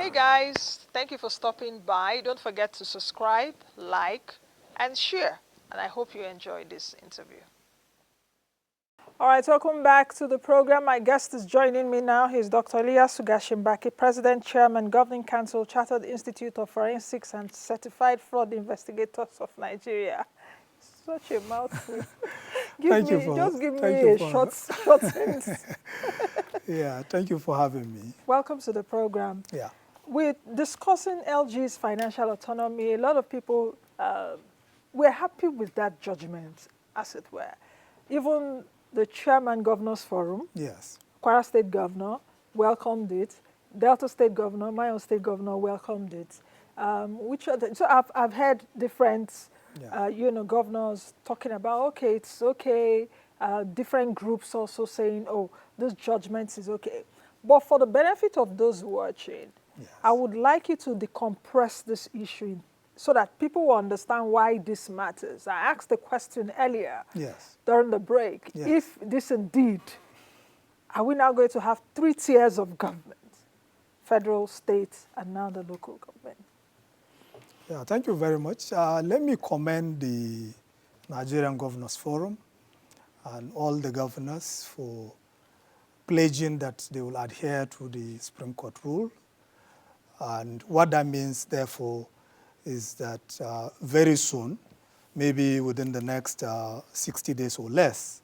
Hey guys, thank you for stopping by. Don't forget to subscribe, like, and share. And I hope you enjoyed this interview. All right, welcome back to the program. My guest is joining me now. He's Dr. Iliyasu Gashinbaki, President, Chairman, Governing Council, Chartered Institute of Forensics and Certified Fraud Investigators of Nigeria. Such a mouthful. Just give me a short hint. Yeah, thank you for having me. Welcome to the program. Yeah. We're discussing LG's financial autonomy. A lot of people were happy with that judgment, as it were. Even the Chairman Governors Forum, Yes. Kwara State Governor, welcomed it. Delta State Governor, my own state governor, welcomed it. So I've heard different, governors talking about, okay, it's okay. Different groups also saying, oh, this judgment is okay. But for the benefit of those watching, Yes. I would like you to decompress this issue so that people will understand why this matters. I asked the question earlier during the break. Yes. If this indeed, are we now going to have 3 tiers of government? Federal, state, and now the local government. Yeah, thank you very much. Let me commend the Nigerian Governors Forum and all the governors for pledging that they will adhere to the Supreme Court rule. And what that means, therefore, is that very soon, maybe within the next 60 days or less,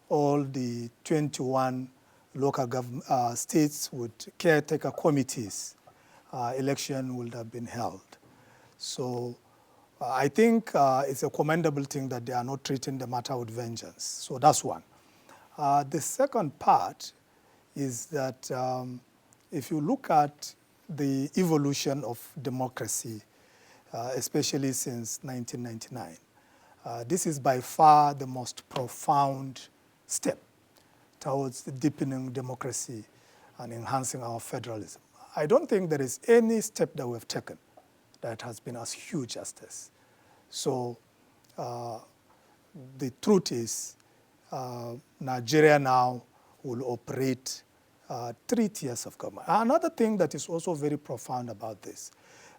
all the 21 local states with caretaker committees, election would have been held. So I think it's a commendable thing that they are not treating the matter with vengeance. So that's one. The second part is that if you look at the evolution of democracy, especially since 1999, this is by far the most profound step towards the deepening democracy and enhancing our federalism. I don't think there is any step that we've taken that has been as huge as this. So the truth is, Nigeria now will operate 3 tiers of government. Another thing that is also very profound about this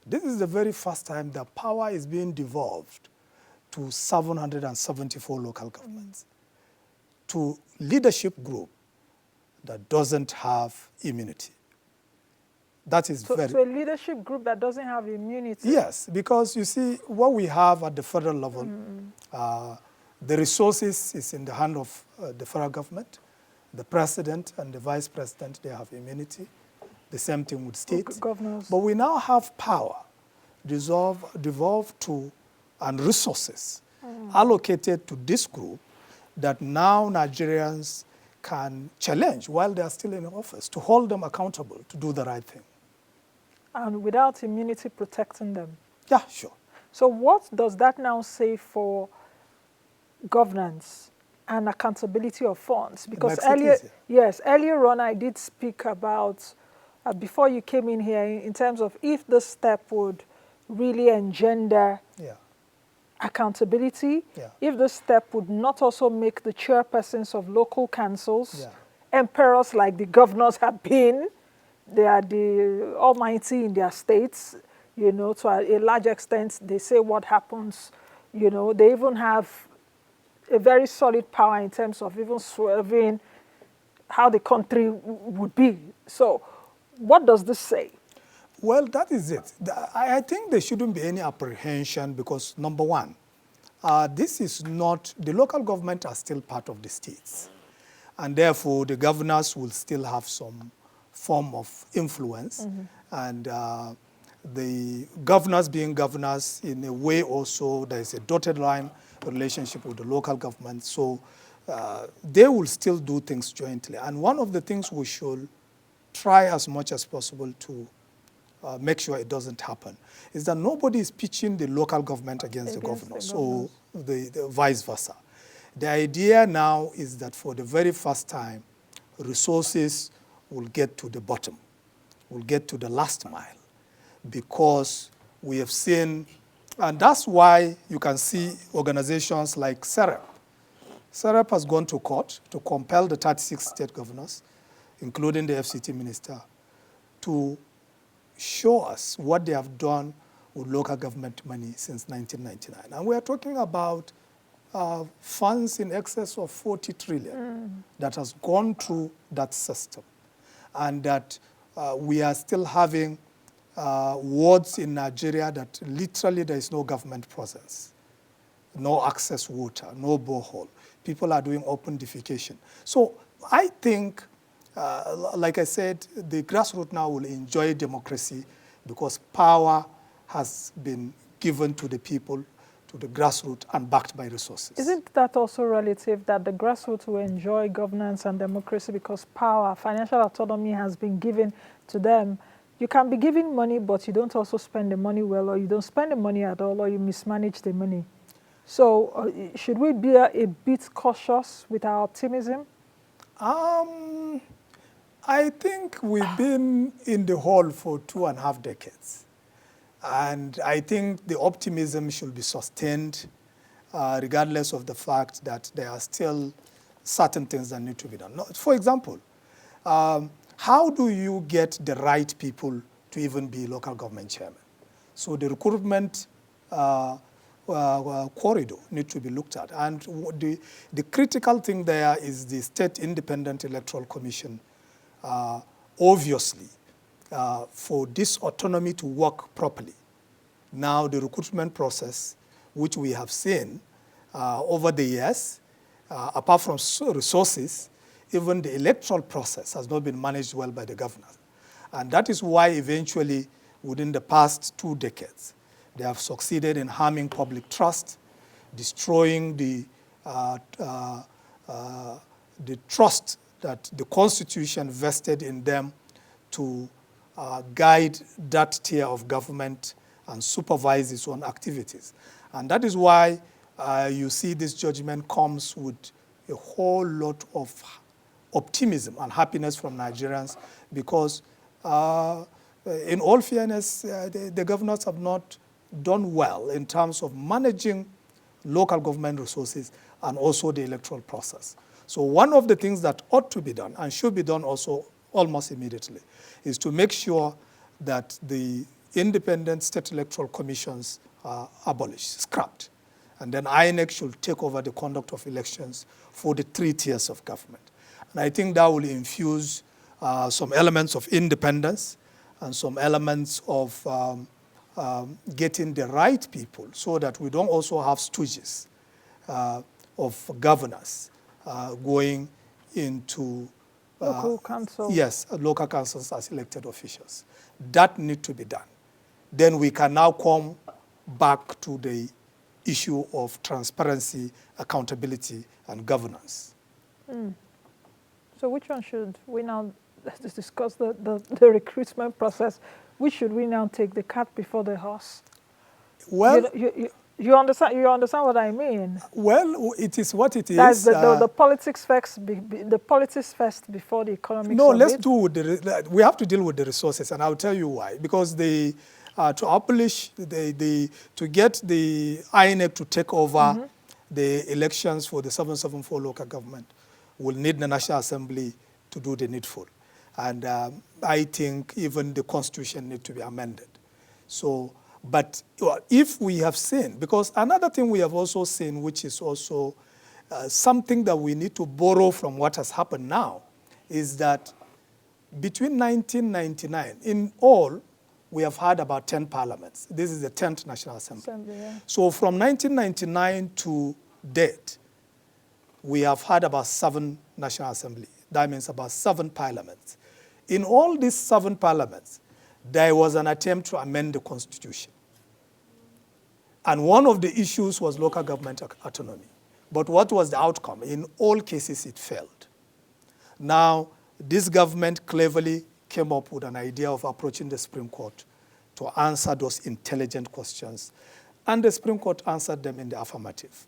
is the very first time that power is being devolved to 774 local governments, to leadership group that doesn't have immunity. That is to a leadership group that doesn't have immunity? Yes, because you see, what we have at the federal level, the resources is in the hand of the federal government. The president and the vice president, they have immunity. The same thing with states. Governors. But we now have power devolved to, and resources allocated to this group that now Nigerians can challenge while they are still in office, to hold them accountable, to do the right thing. And without immunity protecting them? Yeah, sure. So what does that now say for governance and accountability of funds? Because earlier on I did speak about, before you came in here, in terms of if this step would really engender accountability, if this step would not also make the chairpersons of local councils emperors like the governors have been. They are the almighty in their states, you know, to a large extent. They say what happens, you know. They even have a very solid power in terms of even swerving how the country would be. So what does this say? Well, that is it. I think there shouldn't be any apprehension because, number one, this is not, the local government are still part of the states. And therefore, the governors will still have some form of influence. And the governors being governors, in a way also, there is a dotted line relationship with the local government. So they will still do things jointly. And one of the things we should try as much as possible to make sure it doesn't happen is that nobody is pitching the local government against the governors, or the vice versa. The idea now is that for the very first time, resources will get to the bottom, will get to the last mile, because we have seen, and that's why you can see organizations like SEREP. SEREP has gone to court to compel the 36 state governors, including the FCT minister, to show us what they have done with local government money since 1999. And we are talking about funds in excess of 40 trillion that has gone through that system. And that we are still having wards in Nigeria that literally there is no government presence, no access water, no borehole. People are doing open defecation. So I think, like I said, the grassroots now will enjoy democracy because power has been given to the people, to the grassroots, and backed by resources. Isn't that also relative that the grassroots will enjoy governance and democracy because power, financial autonomy has been given to them? You can be giving money, but you don't also spend the money well, or you don't spend the money at all, or you mismanage the money. So should we be a bit cautious with our optimism? I think we've been in the hole for 2.5 decades. And I think the optimism should be sustained regardless of the fact that there are still certain things that need to be done. For example, how do you get the right people to even be local government chairman? So the recruitment corridor needs to be looked at. And the critical thing there is the State Independent Electoral Commission. Obviously, for this autonomy to work properly, now the recruitment process, which we have seen over the years, apart from resources, even the electoral process has not been managed well by the governors. And that is why eventually, within the past 2 decades, they have succeeded in harming public trust, destroying the trust that the Constitution vested in them to guide that tier of government and supervise its own activities. And that is why you see this judgment comes with a whole lot of optimism and happiness from Nigerians because in all fairness, the governors have not done well in terms of managing local government resources and also the electoral process. So one of the things that ought to be done and should be done also almost immediately is to make sure that the independent state electoral commissions are abolished, scrapped. And then INEC should take over the conduct of elections for the 3 tiers of government. And I think that will infuse some elements of independence and some elements of getting the right people so that we don't also have stooges of governors going into local council. Yes, local councils as elected officials. That need to be done. Then we can now come back to the issue of transparency, accountability, and governance. So which one should we now discuss the recruitment process? Which should we now take, the cat before the horse? Well, you understand what I mean? Well, it is what it is. That's the politics first, the politics first before the economics. No, let's do with we have to deal with the resources, and I'll tell you why. Because to abolish to get the INEC to take over the elections for the 774 local government, will need the National Assembly to do the needful. And I think even the Constitution needs to be amended. So, but if we have seen, because another thing we have also seen, which is also something that we need to borrow from what has happened now, is that between 1999, in all, we have had about 10 parliaments. This is the 10th National Assembly. Yeah. So from 1999 to date, we have had about 7 National Assembly. That means about 7 parliaments. In all these 7 parliaments, there was an attempt to amend the Constitution. And one of the issues was local government autonomy. But what was the outcome? In all cases, it failed. Now, this government cleverly came up with an idea of approaching the Supreme Court to answer those intelligent questions. And the Supreme Court answered them in the affirmative.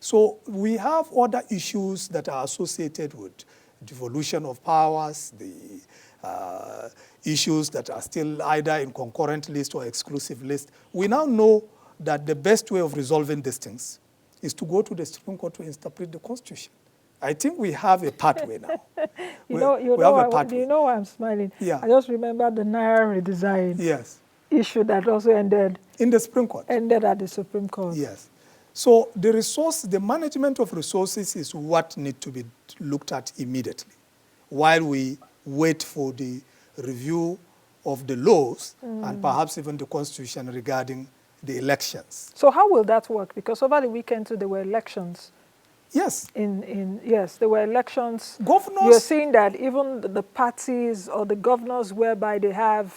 So we have other issues that are associated with devolution of powers, the issues that are still either in concurrent list or exclusive list. We now know that the best way of resolving these things is to go to the Supreme Court to interpret the Constitution. I think we have a pathway now. You we have a do pathway. you know why I'm smiling? Yeah. I just remember the Naira redesign Yes. issue that also ended In the Supreme Court. at the Supreme Court. Yes. So the management of resources is what needs to be looked at immediately while we wait for the review of the laws and perhaps even the Constitution regarding the elections. So how will that work? Because over the weekend too, there were elections. Yes. Yes, there were elections. Governors. You're seeing that even the parties or the governors whereby they have,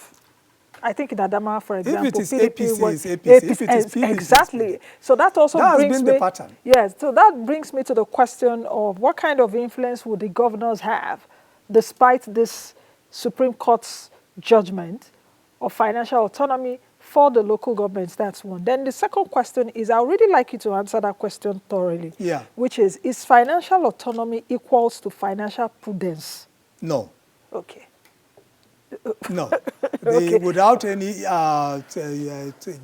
I think in Adama, for example, if it is PDP APC, is APC. If it is PDP, exactly. So that also brings me. The pattern. Yes, so that brings me to the question of what kind of influence would the governors have, despite this Supreme Court's judgment of financial autonomy for the local governments. That's one. Then the second question is, I would really like you to answer that question thoroughly. Yeah. Which is financial autonomy equals to financial prudence? No. Okay. No. Okay. Without any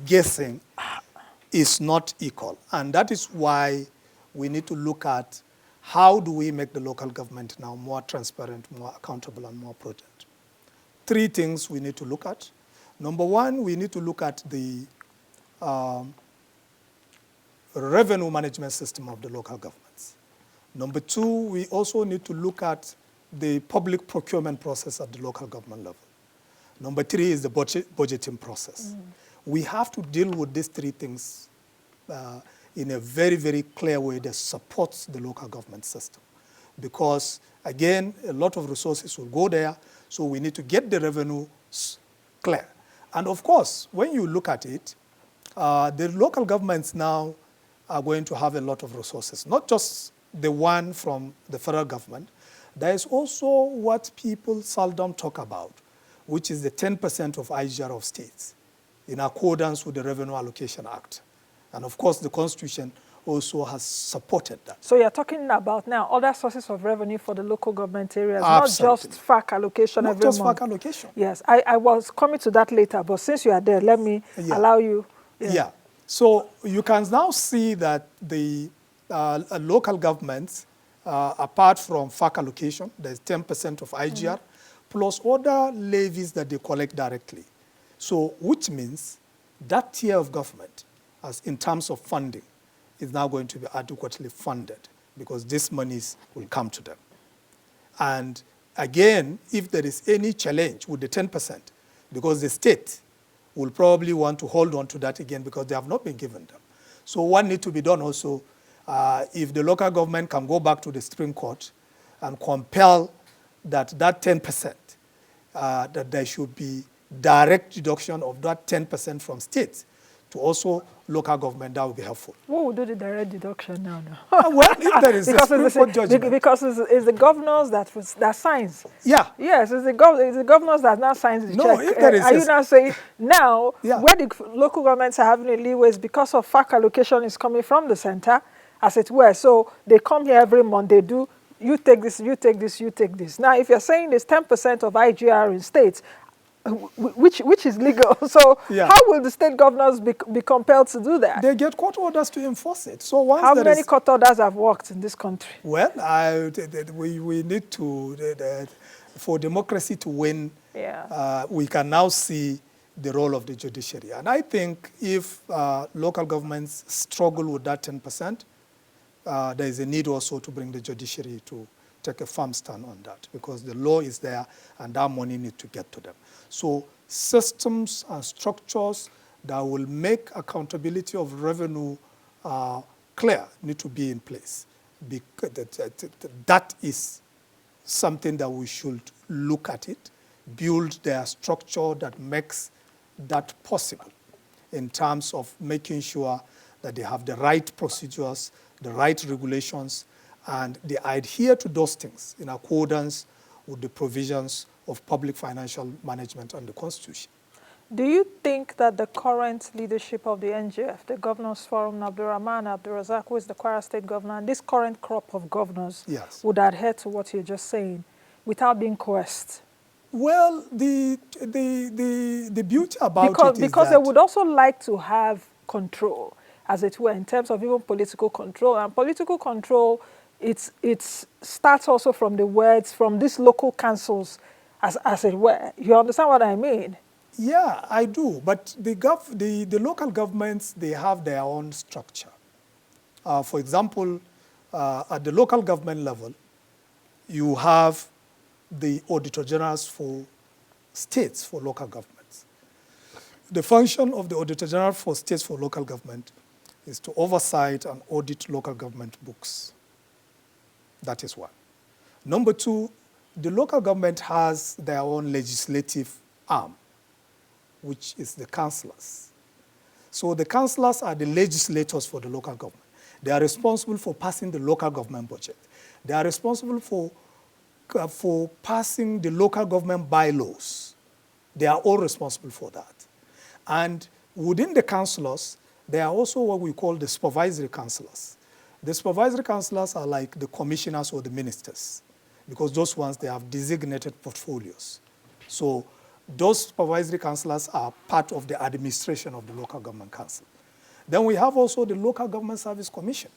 guessing, is not equal. And that is why we need to look at how do we make the local government now more transparent, more accountable, and more prudent. Three things we need to look at. Number one, we need to look at the revenue management system of the local governments. Number two, we also need to look at the public procurement process at the local government level. Number three is the budgeting process. We have to deal with these three things in a very, very clear way that supports the local government system. Because, again, a lot of resources will go there, so we need to get the revenue clear. And of course, when you look at it, the local governments now are going to have a lot of resources, not just the one from the federal government. There is also what people seldom talk about, which is the 10% of IGR of states, in accordance with the Revenue Allocation Act. And of course, the Constitution also has supported that. So you're talking about now other sources of revenue for the local government areas, Absolutely. not just FAC allocation Not every just month. FAC allocation. Yes, I was coming to that later, but since you are there, let me allow you. Yeah. So you can now see that the local governments, apart from FAC allocation, there's 10% of IGR, plus other levies that they collect directly. So which means that tier of government, as in terms of funding, is now going to be adequately funded because these monies will come to them. And again, if there is any challenge with the 10%, because the state will probably want to hold on to that again because they have not been given them. So what needs to be done also, if the local government can go back to the Supreme Court and compel that 10%, that there should be direct deduction of that 10% from states to also local government, that would be helpful. What would do the direct deduction now? Well, if there is a Supreme Court judgment. Because it's the governors that signs. Yeah. Yes, it's the governors that now signs the check. No, if there is are you now saying now Yeah. where the local governments are having a leeway is because of FAC allocation is coming from the center, as it were. So they come here every month, they do, you take this, you take this, you take this. Now, if you're saying there's 10% of IGR in states, which is legal. So how will the state governors be compelled to do that? They get court orders to enforce it. So once how many court orders have worked in this country? Well, we need to, for democracy to win, we can now see the role of the judiciary. And I think if local governments struggle with that 10%, there is a need also to bring the judiciary to take a firm stand on that because the law is there and that money needs to get to them. So systems and structures that will make accountability of revenue clear need to be in place. Because that is something that we should look at it, build their structure that makes that possible in terms of making sure that they have the right procedures, the right regulations, and they adhere to those things in accordance with the provisions of public financial management and the Constitution. Do you think that the current leadership of the NGF, the Governors Forum, Abdurrahman Abdurrazak, who is the Kwara State Governor, and this current crop of governors would adhere to what you're just saying without being coerced? Well, the beauty about it is because that they would also like to have control, as it were, in terms of even political control. And political control It starts also from the words, from these local councils, as it were. You understand what I mean? Yeah, I do. But the local governments, they have their own structure. For example, at the local government level, you have the Auditor Generals for states for local governments. The function of the Auditor General for states for local government is to oversight and audit local government books. That is one. Number two, the local government has their own legislative arm, which is the councillors. So the councillors are the legislators for the local government. They are responsible for passing the local government budget. They are responsible for passing the local government bylaws. They are all responsible for that. And within the councillors, there are also what we call the supervisory councillors. The supervisory councillors are like the commissioners or the ministers, because those ones, they have designated portfolios. So those supervisory councillors are part of the administration of the local government council. Then we have also the Local Government Service Commission,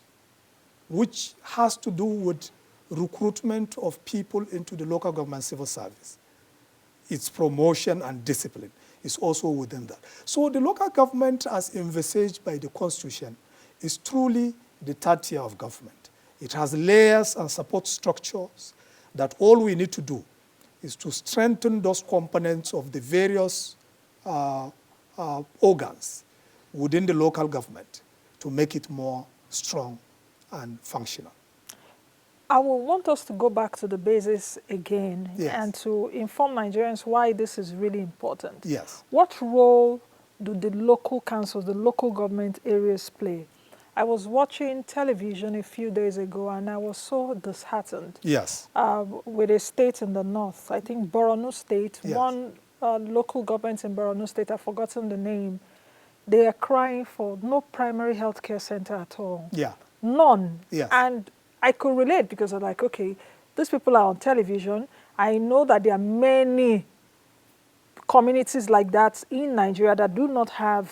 which has to do with recruitment of people into the local government civil service. Its promotion and discipline is also within that. So the local government, as envisaged by the Constitution, is truly the third tier of government. It has layers and support structures that all we need to do is to strengthen those components of the various organs within the local government to make it more strong and functional. I will want us to go back to the basis again, yes, and to inform Nigerians why this is really important. Yes. What role do the local councils, the local government areas play? I was watching television a few days ago and I was so disheartened. Yes. With a state in the north, I think Borno State, yes, one local government in Borno State, I've forgotten the name, they are crying for no primary health care center at all. Yeah. None. Yes. And I could relate because I'm like, okay, these people are on television. I know that there are many communities like that in Nigeria that do not have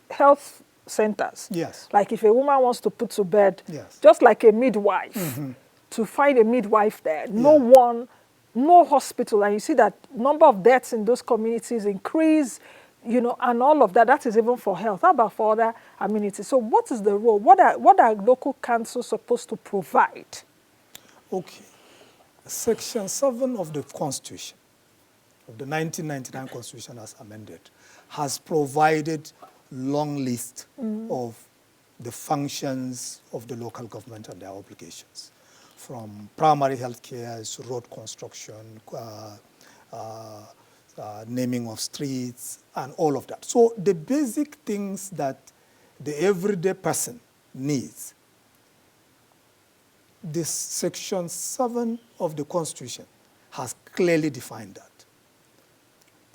health centers. Yes. Like if a woman wants to put to bed, yes, just like a midwife, to find a midwife there, no hospital. And you see that number of deaths in those communities increase, you know, and all of that. That is even for health. How about for other amenities? So what is the role? What are local councils supposed to provide? Okay. Section 7 of the Constitution, of the 1999 Constitution as amended, has provided long list of the functions of the local government and their obligations, from primary health care, road construction, naming of streets, and all of that. So the basic things that the everyday person needs, this Section 7 of the Constitution has clearly defined that,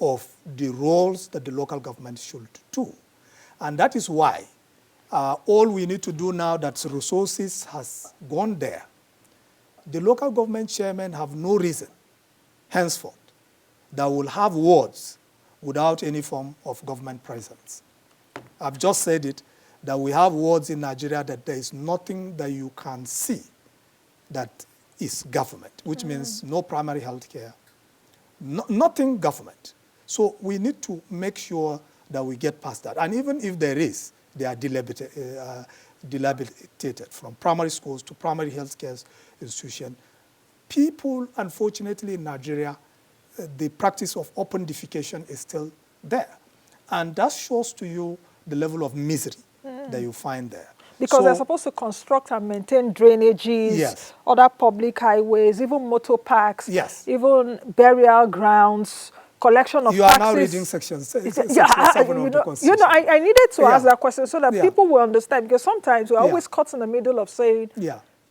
of the roles that the local government should do. And that is why all we need to do now that resources has gone there, the local government chairmen have no reason henceforth that will have wards without any form of government presence. I've just said it, that we have wards in Nigeria that there is nothing that you can see that is government, which means no primary health care, nothing government. So we need to make sure that we get past that. And even if there is, they are dilapidated from primary schools to primary health care institutions. People, unfortunately, in Nigeria, the practice of open defecation is still there. And that shows to you the level of misery that you find there. Because they're supposed to construct and maintain drainages, yes, other public highways, even motor parks, yes, even burial grounds, collection of taxes. You are now reading section 7 of the Constitution. You know, I needed to ask that question so that yeah, people will understand, because sometimes we're always caught in the middle of saying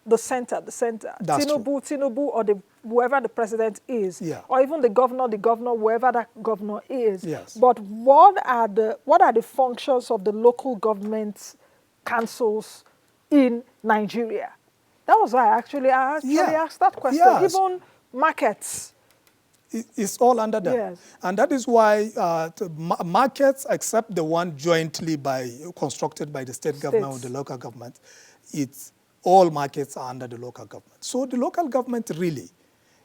the center. That's Tinubu, or whoever the president is, or even the governor, whoever that governor is. Yes. But what are the functions of the local government councils in Nigeria? That was why I actually asked that question. Yes. Even markets. It's all under them. Yes. And that is why markets, except the one jointly constructed by the state government or the local government, it's all markets are under the local government. So the local government really,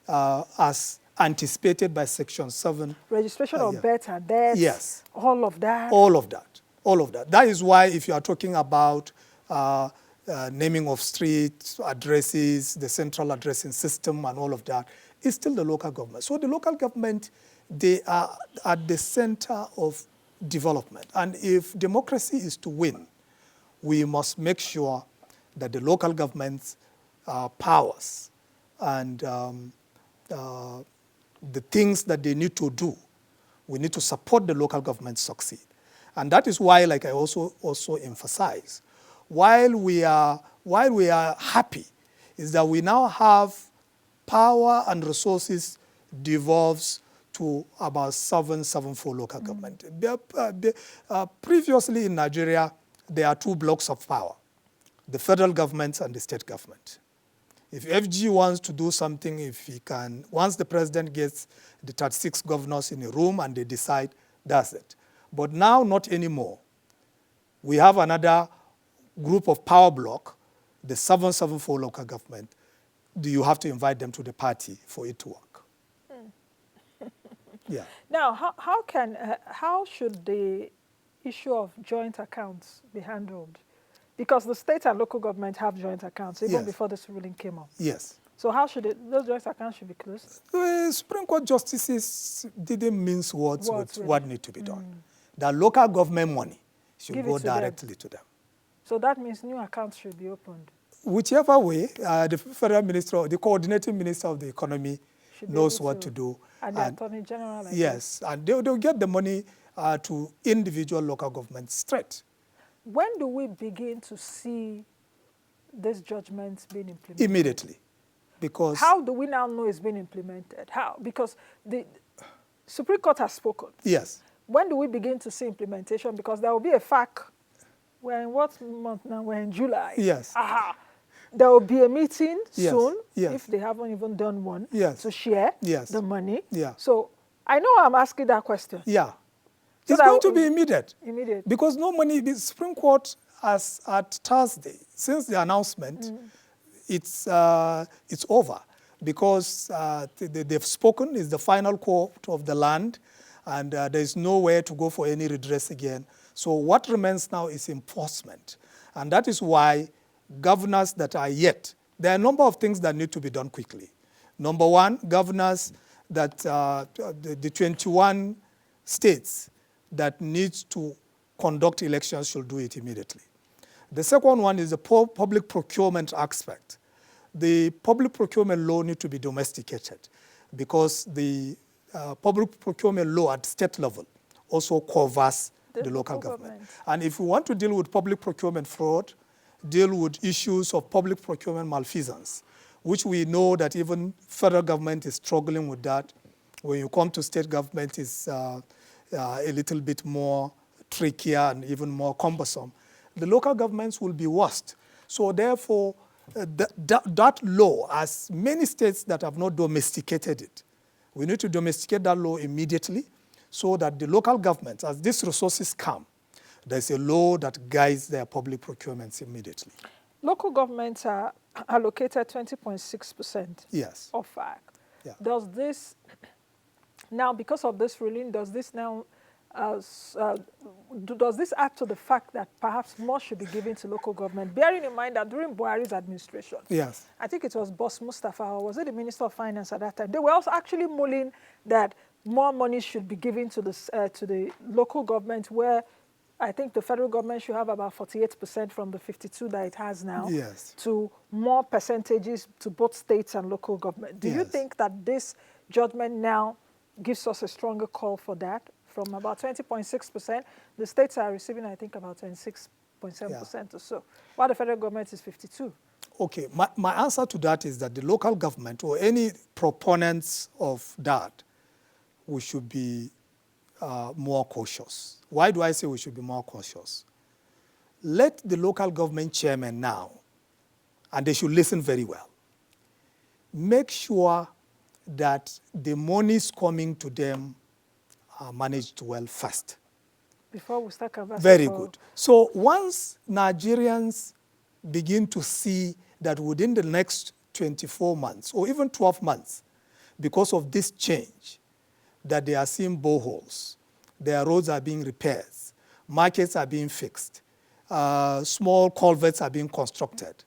as anticipated by Section 7. Registration of birth and deaths. Yes. All of that. All of that. All of that. That is why if you are talking about naming of streets, addresses, the central addressing system and all of that, it's still the local government. So the local government, they are at the center of development. And if democracy is to win, we must make sure that the local government's powers and the things that they need to do, we need to support the local government succeed. And that is why, like I also emphasize, while we are happy, is that we now have power and resources devolves to about 774 local government. Previously in Nigeria, there are two blocks of power, the federal government and the state government. If FG wants to do something, if he can, once the president gets the 36 governors in a room and they decide, that's it. But now, not anymore. We have another group of power block, the 774 local government. Do you have to invite them to the party for it to work? Yeah. Now, how should the issue of joint accounts be handled? Because the state and local government have joint accounts even before this ruling came up. Yes. So how should those joint accounts should be closed? The Supreme Court justices didn't mince words with really what needs to be done. The local government money should go directly to them. So that means new accounts should be opened. Whichever way, the federal minister, the coordinating minister of the economy knows what to do. And the attorney general. Yes, and they'll get the money to individual local governments straight. When do we begin to see these judgments being implemented? Immediately. Because how do we now know it's being implemented? How? Because the Supreme Court has spoken. Yes. When do we begin to see implementation? Because there will be a FAQ. We're in what month now? We're in July. Yes. Aha. There will be a meeting soon, yes. if they haven't even done one, yes. to share yes. the money. Yeah. So I know I'm asking that question. Yeah. So it's going to be immediate. Immediate. Because no money, the Supreme Court has at Thursday, since the announcement, it's over. Because they've spoken, it's the final court of the land, and there's nowhere to go for any redress again. So what remains now is enforcement. And that is why governors that are yet, there are a number of things that need to be done quickly. Number one, governors that the 21 states that needs to conduct elections should do it immediately. The second one is the public procurement aspect. The public procurement law needs to be domesticated because the public procurement law at state level also covers the local government. And if we want to deal with public procurement fraud, deal with issues of public procurement malfeasance, which we know that even federal government is struggling with that. When you come to state government, it's a little bit more trickier and even more cumbersome. The local governments will be worst. So therefore, that law, as many states that have not domesticated it, we need to domesticate that law immediately so that the local governments, as these resources come, there's a law that guides their public procurements immediately. Local governments are allocated 20.6% yes. of FAC. Yeah. Does this, now because of this ruling, does this now, does this add to the fact that perhaps more should be given to local government, bearing in mind that during Buhari's administration, yes. I think it was Boss Mustafa, or was it the Minister of Finance at that time, they were also actually mulling that more money should be given to the local government, where I think the federal government should have about 48% from the 52 that it has now, yes. to more percentages to both states and local government. Do you think that this judgment now gives us a stronger call for that? From about 20.6%, the states are receiving, I think, about 26.7% or so, while the federal government is 52. Okay, my answer to that is that the local government or any proponents of that, we should be more cautious. Why do I say we should be more cautious? Let the local government chairman now, and they should listen very well, make sure that the monies coming to them are managed well first. Before we start conversing. Very good. So once Nigerians begin to see that within the next 24 months or even 12 months, because of this change, that they are seeing boreholes, their roads are being repaired, markets are being fixed, small culverts are being constructed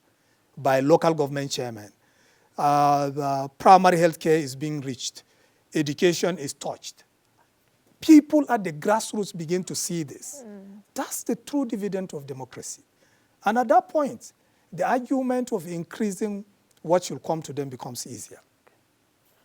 by local government chairmen, the primary health care is being reached, education is touched. People at the grassroots begin to see this. That's the true dividend of democracy. And at that point, the argument of increasing what should come to them becomes easier.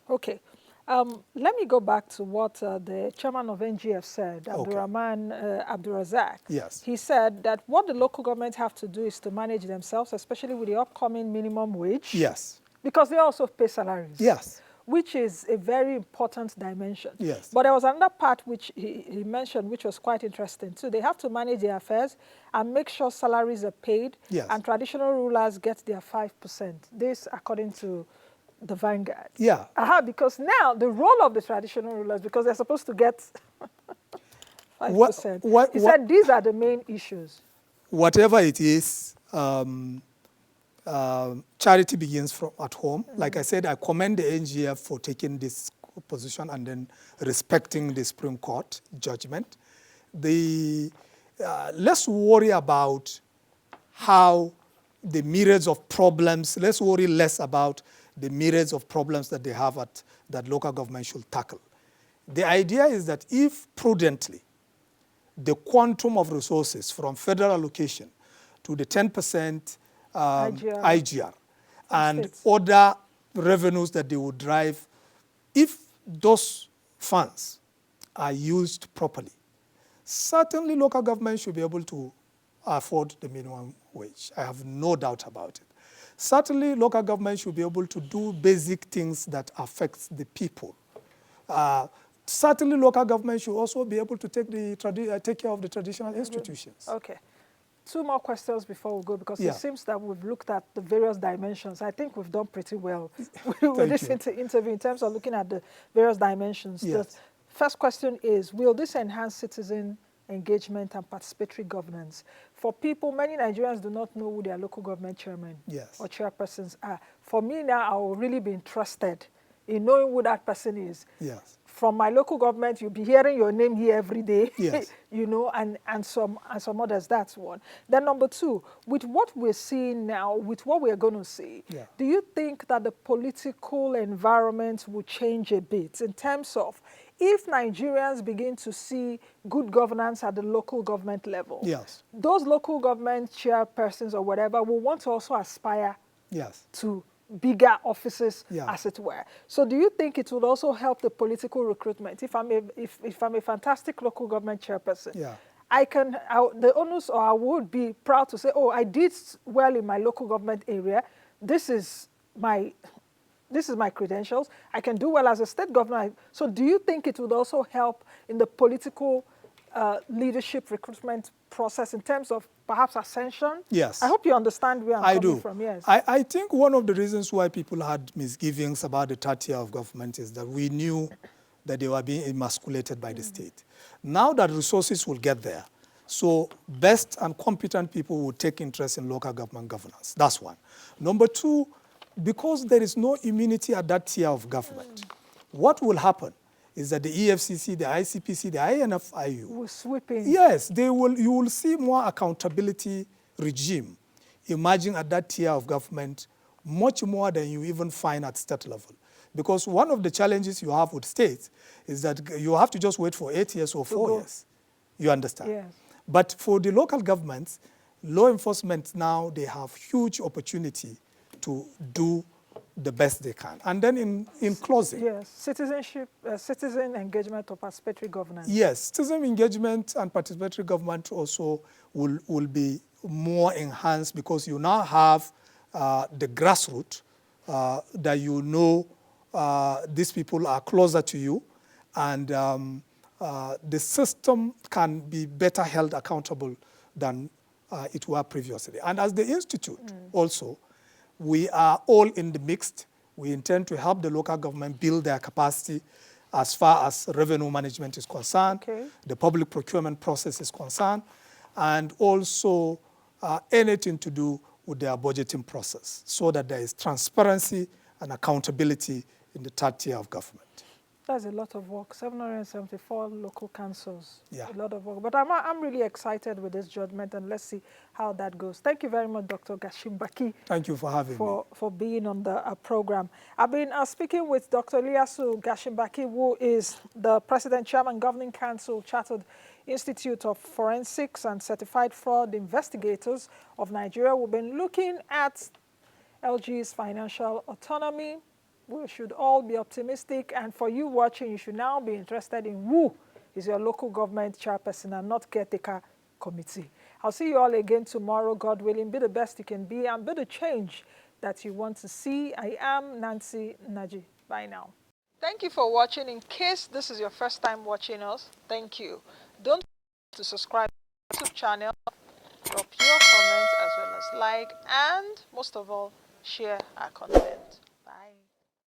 Okay. Let me go back to what the chairman of NGF said, Abdurrahman Abdurazak. Yes. He said that what the local government have to do is to manage themselves, especially with the upcoming minimum wage. Yes. Because they also pay salaries. Yes. Which is a very important dimension. Yes. But there was another part which he mentioned, which was quite interesting too. They have to manage their affairs and make sure salaries are paid, yes, and traditional rulers get their 5%. This according to the Vanguard. Yeah. Because now the role of the traditional rulers, because they're supposed to get 5%. He said these are the main issues. Whatever it is, charity begins from at home. Like I said, I commend the NGF for taking this position and then respecting the Supreme Court judgment. Let's worry about how the myriads of problems, let's worry less about the myriads of problems that they have that local government should tackle. The idea is that if prudently, the quantum of resources from federal allocation to the 10% IGR and states, other revenues that they would drive, if those funds are used properly, certainly local government should be able to afford the minimum wage. I have no doubt about it. Certainly local government should be able to do basic things that affect the people. Certainly local government should also be able to take care of the traditional institutions. Okay. Two more questions before we go, because Yeah. it seems that we've looked at the various dimensions. I think we've done pretty well with this interview in terms of looking at the various dimensions. Yes. The first question is, will this enhance citizen engagement and participatory governance? For people, many Nigerians do not know who their local government chairman or chairpersons are. For me now, I will really be interested in knowing who that person is. Yes. From my local government, you'll be hearing your name here every day, yes. you know, and some others. That's one. Then number two, with what we're seeing now, with what we're going to see, do you think that the political environment will change a bit in terms of if Nigerians begin to see good governance at the local government level? Yes. Those local government chairpersons or whatever will want to also aspire to bigger offices, as it were. So do you think it would also help the political recruitment? If I'm a fantastic local government chairperson, the onus, or I would be proud to say, oh, I did well in my local government area. This is my credentials. I can do well as a state governor. So do you think it would also help in the political leadership recruitment process in terms of perhaps ascension? Yes. I hope you understand where I'm coming from. Yes. I think one of the reasons why people had misgivings about the third tier of government is that we knew that they were being emasculated by the state. Now that resources will get there, so best and competent people will take interest in local government governance. That's one. Number two, because there is no immunity at that tier of government, what will happen is that the EFCC, the ICPC, the INFIU will sweep in. Yes, you will see more accountability regime emerging at that tier of government, much more than you even find at state level. Because one of the challenges you have with states is that you have to just wait for 8 years or 4 years. You understand? Yes. But for the local governments, law enforcement now, they have huge opportunity to do the best they can. And then in closing. Yes, citizen engagement or participatory governance. Yes, citizen engagement and participatory government also will be more enhanced because you now have the grassroots that you know these people are closer to you, and the system can be better held accountable than it were previously. And as the institute also, we are all in the mix. We intend to help the local government build their capacity as far as revenue management is concerned, the public procurement process is concerned, and also anything to do with their budgeting process so that there is transparency and accountability in the third tier of government. That's a lot of work, 774 local councils, Yeah. a lot of work. But I'm really excited with this judgment, and let's see how that goes. Thank you very much, Dr. Gashinbaki. Thank you for having me. For being on the program. I've been speaking with Dr. Iliyasu Gashinbaki, who is the President, Chairman, Governing Council, Chartered Institute of Forensics and Certified Fraud Investigators of Nigeria. We've been looking at LGs Financial Autonomy. We should all be optimistic, and for you watching, you should now be interested in who is your local government chairperson and not caretaker committee. I'll see you all again tomorrow, God willing. Be the best you can be and be the change that you want to see. I am Nancy Naji. Bye now. Thank you for watching. In case this is your first time watching us, thank you. Don't forget to subscribe to the YouTube channel, drop your comments as well as like, and most of all, share our content.